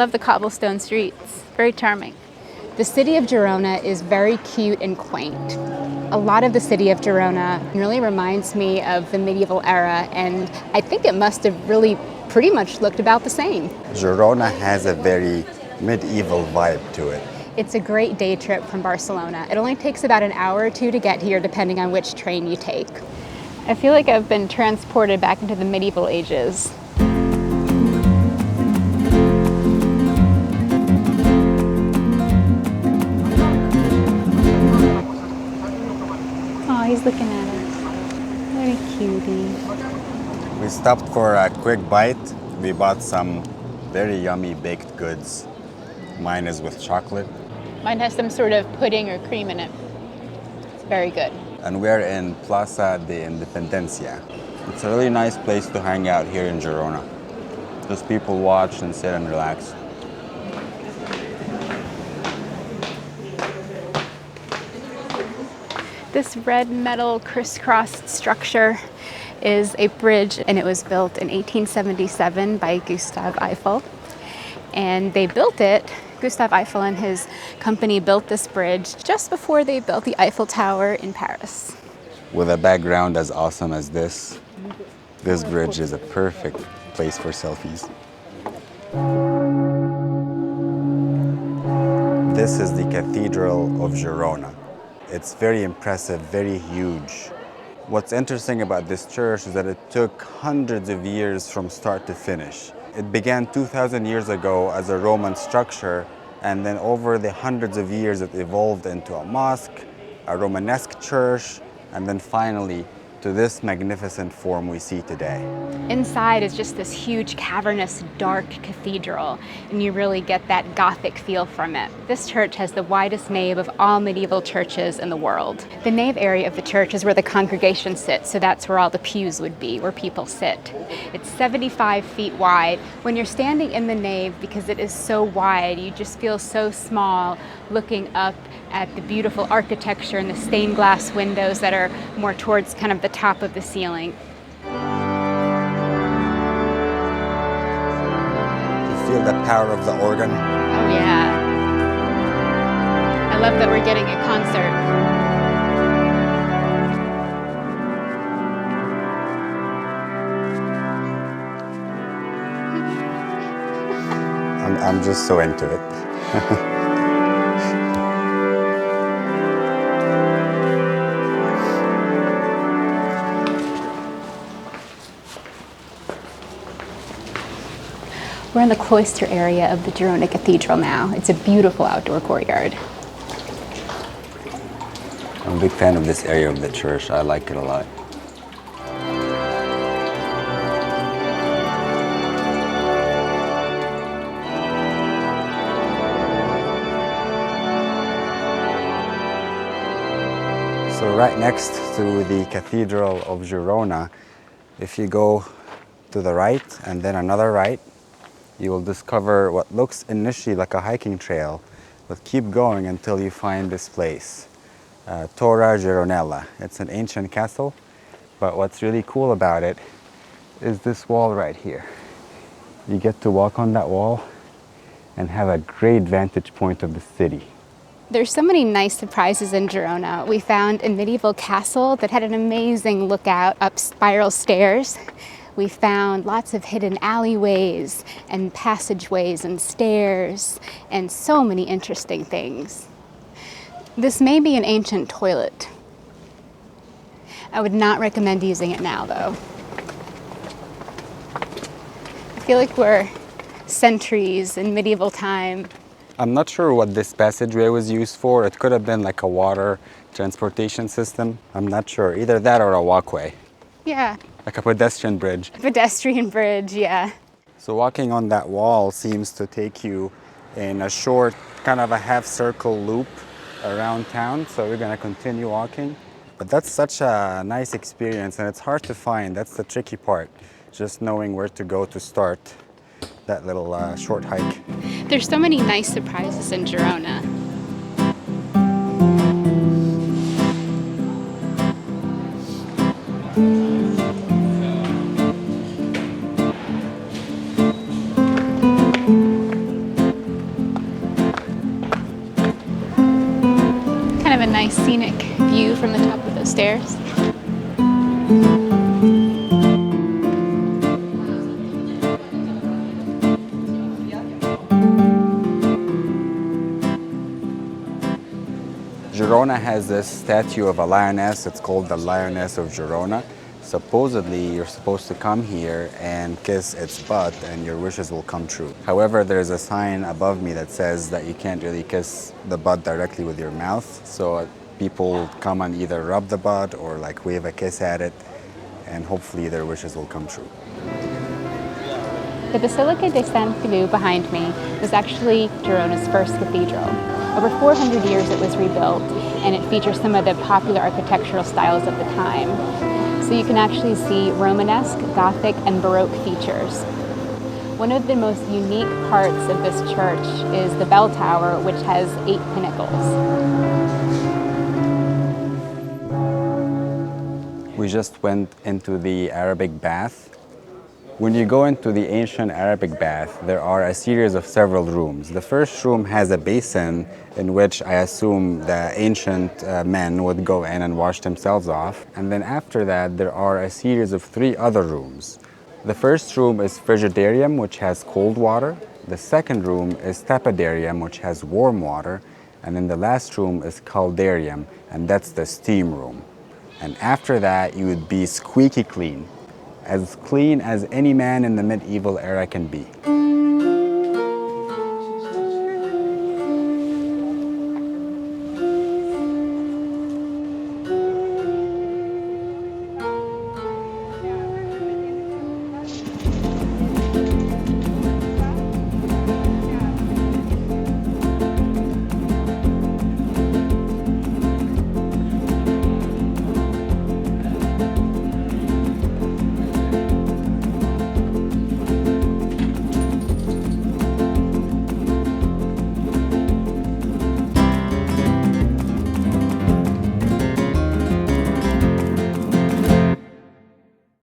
love the cobblestone streets. Very charming. The city of Girona is very cute and quaint. A lot of the city of Girona really reminds me of the medieval era, and I think it must have really pretty much looked about the same. Girona has a very medieval vibe to it. It's a great day trip from Barcelona. It only takes about an hour or two to get here, depending on which train you take. I feel like I've been transported back into the medieval ages. Oh, he's looking at us. Very cutie. We stopped for a quick bite. We bought some very yummy baked goods. Mine is with chocolate. Mine has some sort of pudding or cream in it. It's very good. And we're in Plaza de Independencia. It's a really nice place to hang out here in Girona. Just people watch and sit and relax. This red metal crisscrossed structure is a bridge, and it was built in 1877 by Gustave Eiffel. And they built it, Gustave Eiffel and his company built this bridge just before they built the Eiffel Tower in Paris. With a background as awesome as this bridge is a perfect place for selfies. This is the Cathedral of Girona. It's very impressive, very huge. What's interesting about this church is that it took hundreds of years from start to finish. It began 2,000 years ago as a Roman structure, and then over the hundreds of years it evolved into a mosque, a Romanesque church, and then finally to this magnificent form we see today. Inside is just this huge, cavernous, dark cathedral, and you really get that Gothic feel from it. This church has the widest nave of all medieval churches in the world. The nave area of the church is where the congregation sits, so that's where all the pews would be, where people sit. It's 75 feet wide. When you're standing in the nave, because it is so wide, you just feel so small looking up at the beautiful architecture and the stained glass windows that are more towards kind of the top of the ceiling. You feel the power of the organ? Oh yeah. I love that we're getting a concert. I'm just so into it. We're in the cloister area of the Girona Cathedral now. It's a beautiful outdoor courtyard. I'm a big fan of this area of the church. I like it a lot. So right next to the Cathedral of Girona, if you go to the right and then another right, you will discover what looks initially like a hiking trail, but keep going until you find this place, Torre Gironella. It's an ancient castle, but what's really cool about it is this wall right here. You get to walk on that wall and have a great vantage point of the city. There's so many nice surprises in Girona. We found a medieval castle that had an amazing lookout up spiral stairs. We found lots of hidden alleyways and passageways and stairs and so many interesting things. This may be an ancient toilet. I would not recommend using it now, though. I feel like we're centuries in medieval time. I'm not sure what this passageway was used for. It could have been like a water transportation system. I'm not sure. Either that or a walkway. Yeah. Like a pedestrian bridge. Pedestrian bridge, yeah. So walking on that wall seems to take you in a short, kind of a half circle loop around town. So we're gonna continue walking. But that's such a nice experience and it's hard to find. That's the tricky part. Just knowing where to go to start that little short hike. There's so many nice surprises in Girona. stairs. Girona has this statue of a lioness. It's called the Lioness of Girona. Supposedly, you're supposed to come here and kiss its butt and your wishes will come true. However, there's a sign above me that says that you can't really kiss the butt directly with your mouth. So people come and either rub the butt or like wave a kiss at it, and hopefully their wishes will come true. The Basilica de San Feliu behind me was actually Girona's first cathedral. Over 400 years it was rebuilt, and it features some of the popular architectural styles of the time. So you can actually see Romanesque, Gothic, and Baroque features. One of the most unique parts of this church is the bell tower, which has 8 pinnacles. We just went into the Arabic bath. When you go into the ancient Arabic bath, there are a series of several rooms. The first room has a basin in which I assume the ancient men would go in and wash themselves off. And then after that, there are a series of 3 other rooms. The first room is Frigidarium, which has cold water. The second room is Tepidarium, which has warm water. And then the last room is Caldarium, and that's the steam room. And after that, you would be squeaky clean as any man in the medieval era can be.